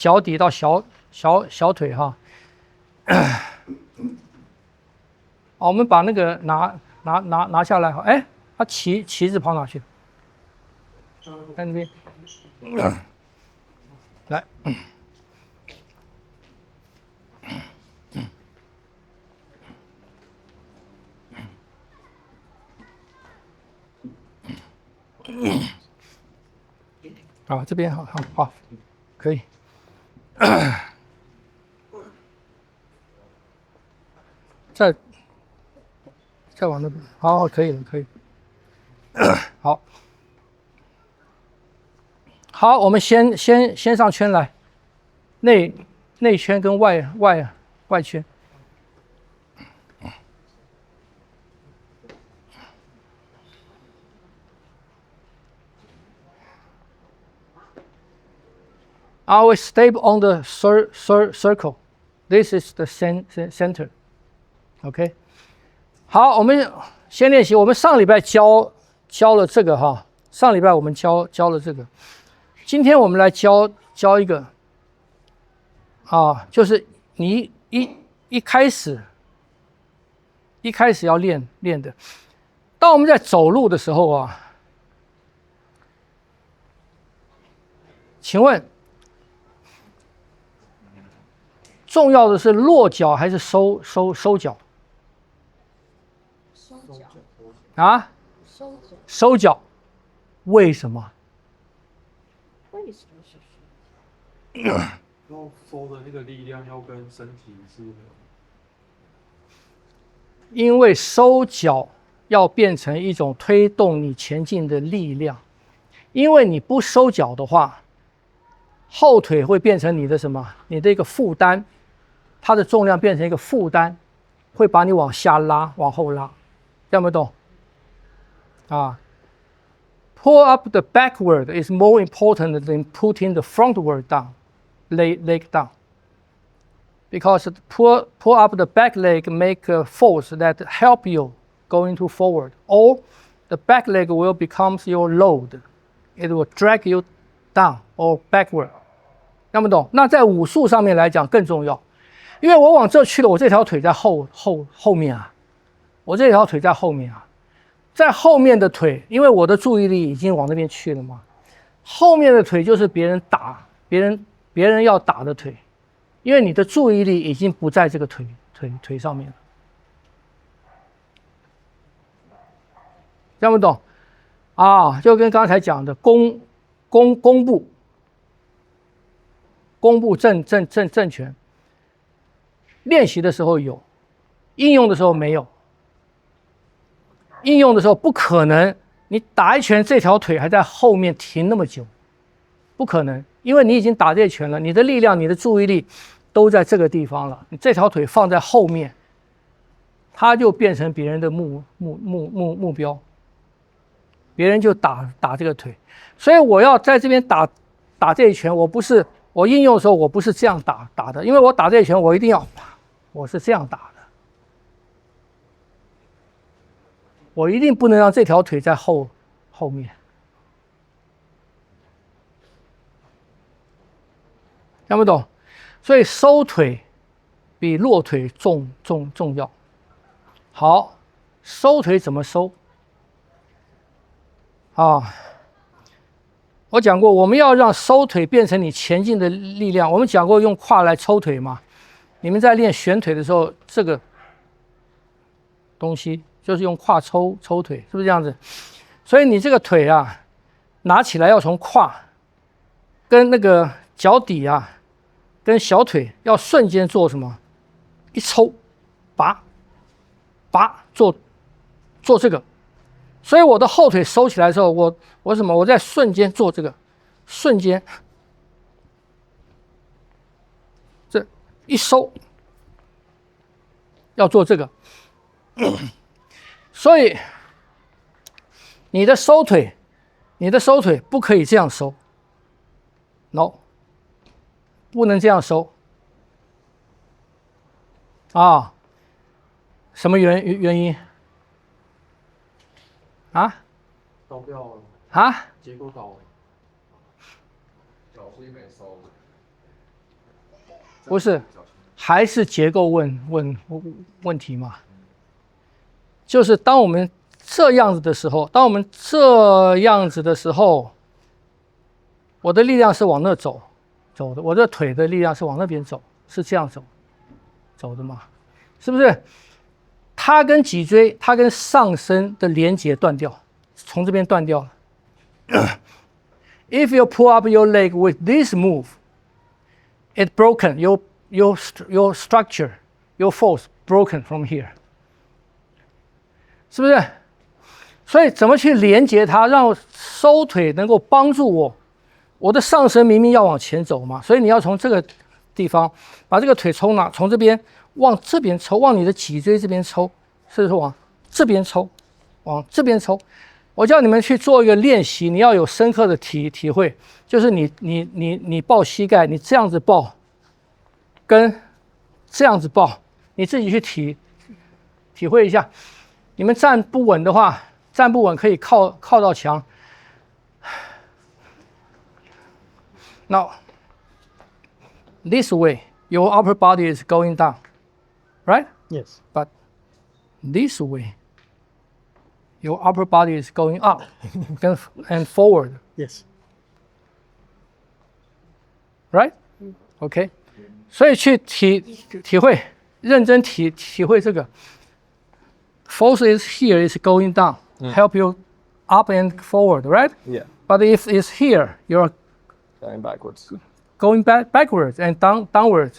脚底到小腿哈。好，我们把那个拿下来哈。哎，它旗子跑哪去了？在那边。来。啊，这边好，可以。再往那边，好，可以了，可以。好，好，我们先上圈来，内圈跟外圈。I will stay on the circle. This is the center. OK. 好，我们先练习。我们上礼拜教了这个哈，上礼拜我们教了这个。今天我们来教一个啊，就是你一开始要练的。当我们在走路的时候啊，请问重要的是落脚还是收脚？啊？收脚。为什么？为什么是？然后收的那个力量要跟身体是。因为收脚要变成一种推动你前进的力量，因为你不收脚的话，后腿会变成你的什么？你的一个负担，它的重量变成一个负担，会把你往下拉，往后拉，听不懂？啊 ，pull up the backward is more important than putting the frontward down, leg down. Because pull up the back leg make a force that help you going to forward, or the back leg will becomes your load. It will drag you down or backward. 听不懂？那在武术上面来讲更重要，因为我往这去了，我这条腿在后面啊，我这条腿在后面啊，在后面的腿，因为我的注意力已经往那边去了嘛，后面的腿就是别人要打的腿。因为你的注意力已经不在这个腿上面了，听不懂？啊，就跟刚才讲的弓步正拳，练习的时候有，应用的时候没有。应用的时候不可能，你打一拳，这条腿还在后面停那么久，不可能。因为你已经打这一拳了，你的力量、你的注意力都在这个地方了。你这条腿放在后面，它就变成别人的目标，别人就打这个腿。所以我要在这边打这一拳，我应用的时候我不是这样打的，因为我打这一拳我一定要，我是这样打的，我一定不能让这条腿在后面。听不懂？所以收腿比落腿重要。好，收腿怎么收？啊，我讲过，我们要让收腿变成你前进的力量。我们讲过用胯来抽腿嘛。你们在练旋腿的时候，这个东西就是用胯抽腿，是不是这样子？所以你这个腿啊，拿起来要从胯跟那个脚底啊。跟小腿要瞬间做什么？一抽，拔，做这个。所以我的后腿收起来的时候，我什么？我在瞬间做这个，瞬间，这一收，要做这个。所以你的收腿不可以这样收 ，no。不能这样收啊！什么原因？啊？倒掉了啊？结构倒了。脚是一没收的。不是，还是结构问题嘛？就是当我们这样子的时候，我的力量是往那走的，我的腿的力量是往那边走，是这样走的嘛？是不是？它跟脊椎，它跟上身的连接断掉，从这边断掉了。If you pull up your leg with this move, it's broken. Your structure, your force broken from here. 是不是？所以怎么去连接它，让收腿能够帮助我？我的上身明明要往前走嘛，所以你要从这个地方把这个腿抽哪？从这边往这边抽，往你的脊椎这边抽，是不是往这边抽？往这边抽。我叫你们去做一个练习，你要有深刻的体会，就是你抱膝盖，你这样子抱，跟这样子抱，你自己去体会一下。你们站不稳的话，站不稳可以靠到墙。Now, this way, your upper body is going down, right? Yes. But this way, your upper body is going up and forward, Yes. right? OK. 所以去体会，认真体会这个。Force is here, is going down, help you up and forward, right? Yeah. But if it's here, you're Going backwards. going backwards and downwards.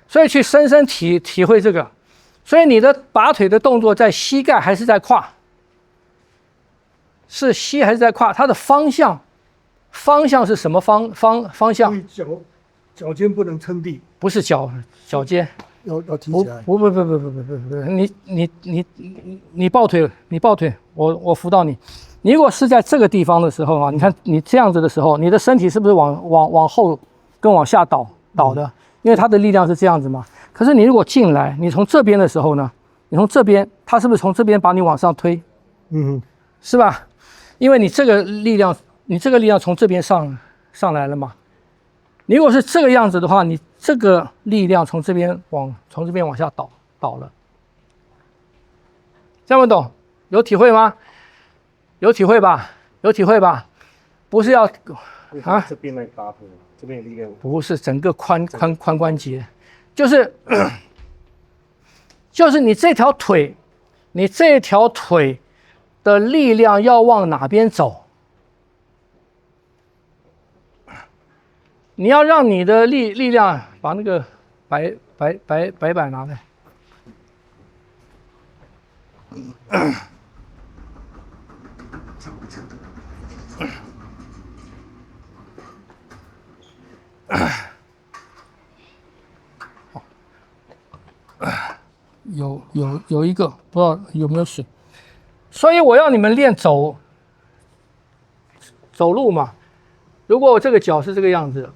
所以去深深体会这个。所以你的拔腿的动作在膝盖还是在胯？是膝还是在胯？它的方向是什么方向？脚尖不能撑地，不是脚尖。要提不起来。不，你抱腿，我扶到你。你如果是在这个地方的时候啊，你看你这样子的时候，你的身体是不是往后跟往下倒的？因为它的力量是这样子嘛。可是你如果进来，你从这边的时候呢，你从这边，它是不是从这边把你往上推？嗯，是吧？因为你这个力量从这边上来了嘛。你如果是这个样子的话，你这个力量从这边往下倒了，这样不懂？有体会吗？有体会吧？不是要啊？这边来搭配，这边力量。不是整个髋关节，就是你这条腿的力量要往哪边走？你要让你的力量把那个白板拿来。有一个不知道有没有水，所以我要你们练走路嘛。如果我这个脚是这个样子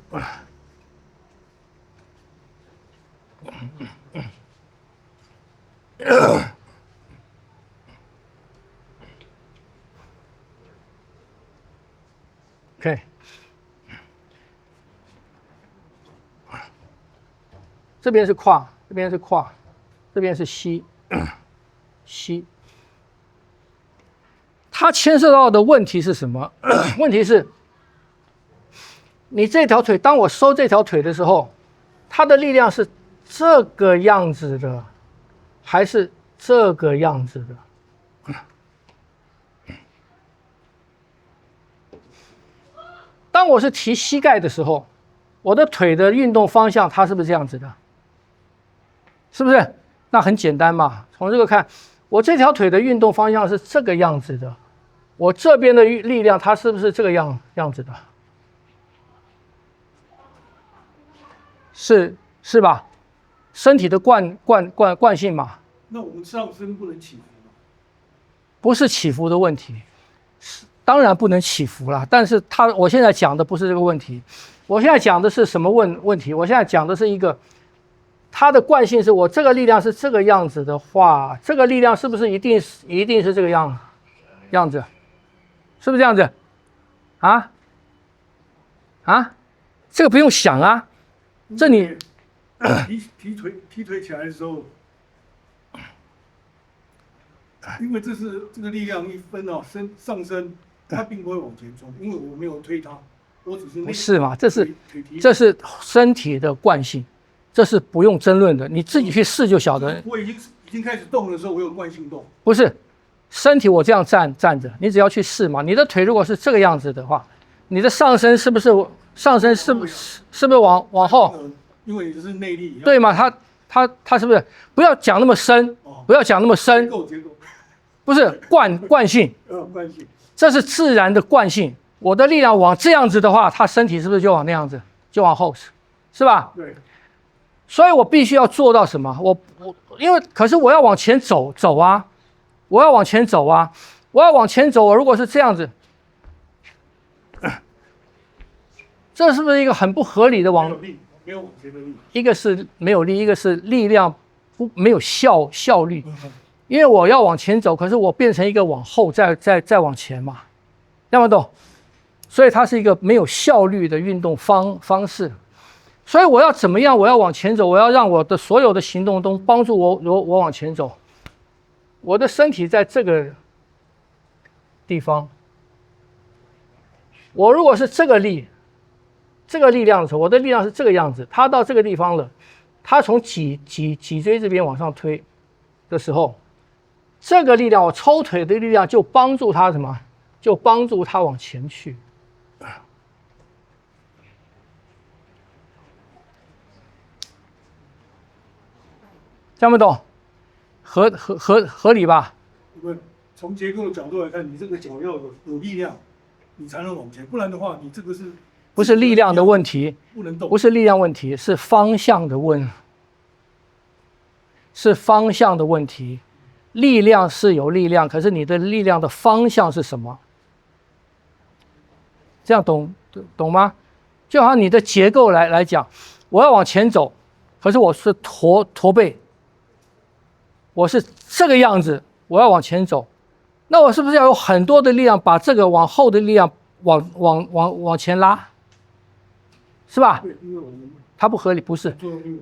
，OK， 这边是胯，这边是膝，它牵涉到的问题是什么？问题是，你这条腿，当我收这条腿的时候，它的力量是这个样子的，还是这个样子的？当我是提膝盖的时候，我的腿的运动方向，它是不是这样子的？是不是？那很简单嘛，从这个看，我这条腿的运动方向是这个样子的，我这边的力量，它是不是这个样子的？是吧？身体的惯性嘛。那我们上身不能起伏吗？不是起伏的问题，当然不能起伏啦。但是我现在讲的不是这个问题，我现在讲的是什么问题？我现在讲的是一个，它的惯性是我这个力量是这个样子的话，这个力量是不是一定是这个样子？是不是这样子？啊？这个不用想啊，这你提腿起来的时候，因为这个力量一分哦，上升，它并不会往前冲，因为我没有推它，我只是不是嘛？这是这身体的惯性，这是不用争论的，你自己去试就晓得。我已经开始动的时候，我有惯性动。不是，身体我这样站着，你只要去试嘛。你的腿如果是这个样子的话，你的上身是不是往后？因为你是内力。对嘛？它是不是？不要讲那么深，不要讲那么深。结构。不是惯性。惯性。这是自然的惯性。我的力量往这样子的话，他身体是不是就往那样子，就往后，是吧？对。所以我必须要做到什么？可是我要往前走啊，我要往前走。我如果是这样子，这是不是一个很不合理的没有往前的力？一个是没有力，一个是力量没有效率。因为我要往前走，可是我变成一个往后再往前嘛，听不懂？所以它是一个没有效率的运动方式。所以我要怎么样？我要往前走，我要让我的所有的行动都帮助我往前走。我的身体在这个地方，我如果是这个力量的时候，我的力量是这个样子，它到这个地方了，它从脊椎这边往上推的时候，这个力量，我抽腿的力量就帮助它什么？就帮助它往前去。听不懂？合理吧？从结构的角度来看，你这个脚要有力量，你才能往前，不然的话，你这个不是力量的问题？不能动。不是力量问题，是方向的问题。力量是有力量，可是你的力量的方向是什么？这样懂吗？就好像你的结构来讲，我要往前走，可是我是驼背。我是这个样子，我要往前走，那我是不是要有很多的力量把这个往后的力量往前拉，是吧？它不合理，不是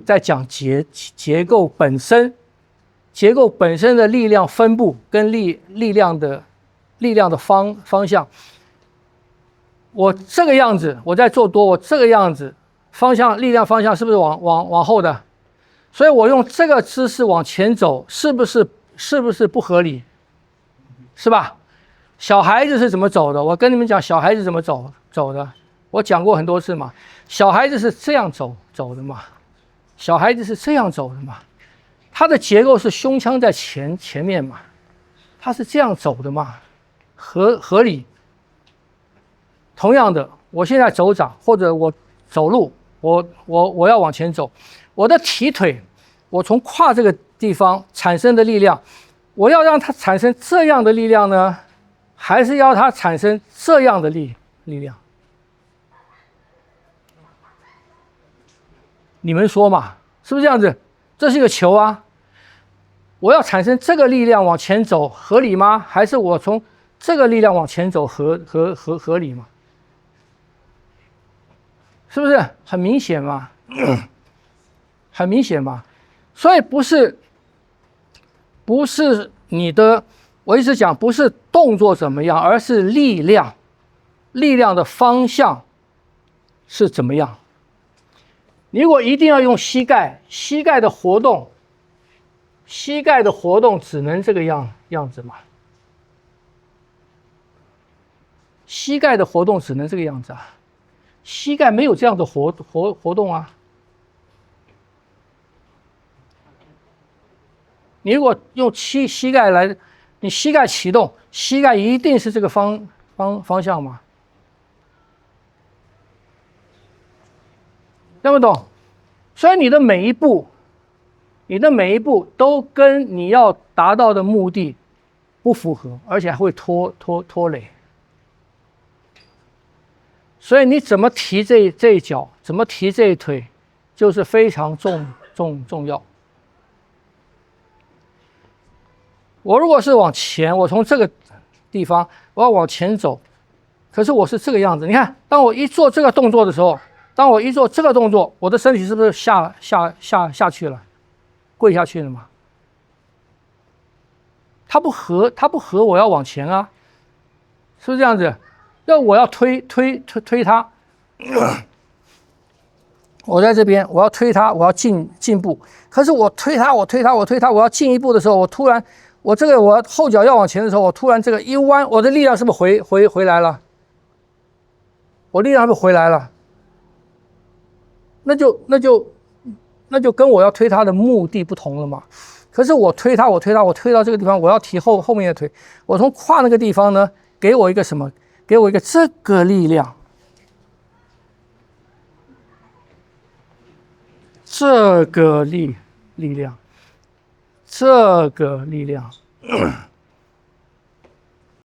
在讲结构本身，结构本身的力量分布跟力量的方向。我这个样子，我在做多，我这个样子力量方向是不是往后的？所以我用这个姿势往前走，是不是不合理？是吧？小孩子是怎么走的？我跟你们讲，小孩子怎么走的，我讲过很多次嘛。小孩子是这样走的嘛，小孩子是这样走的嘛，他的结构是胸腔在前面嘛，他是这样走的嘛，合理。同样的，我现在走掌或者我走路，我要往前走。我的提腿，我从胯这个地方产生的力量，我要让它产生这样的力量呢，还是要它产生这样的力量？你们说嘛，是不是这样子？这是一个球啊，我要产生这个力量往前走，合理吗？还是我从这个力量往前走合理吗？是不是很明显嘛？很明显嘛，所以不是你的，我一直讲不是动作怎么样，而是力量的方向是怎么样。你如果一定要用膝盖的活动只能这个样子嘛，膝盖的活动只能这个样子啊，膝盖没有这样的活动啊。你如果用膝盖来，你膝盖启动，膝盖一定是这个方向吗？听不懂？所以你的每一步都跟你要达到的目的不符合，而且还会拖累。所以你怎么提这一脚，怎么提这一腿，就是非常重要。我如果是往前，我从这个地方我要往前走，可是我是这个样子。你看，当我一做这个动作的时候，当我一做这个动作，我的身体是不是下去了，跪下去了嘛？它不合，我要往前啊，是不是这样子？我要推它，我在这边，我要推它，我要进步。可是我推它，我要进一步的时候，我后脚要往前的时候，我突然这个一弯，我的力量是不是回来了？我力量是不是回来了？那就跟我要推它的目的不同了嘛。可是我推到这个地方，我要提后面的腿，我从胯那个地方呢，给我一个什么？给我一个这个力量，这个力量。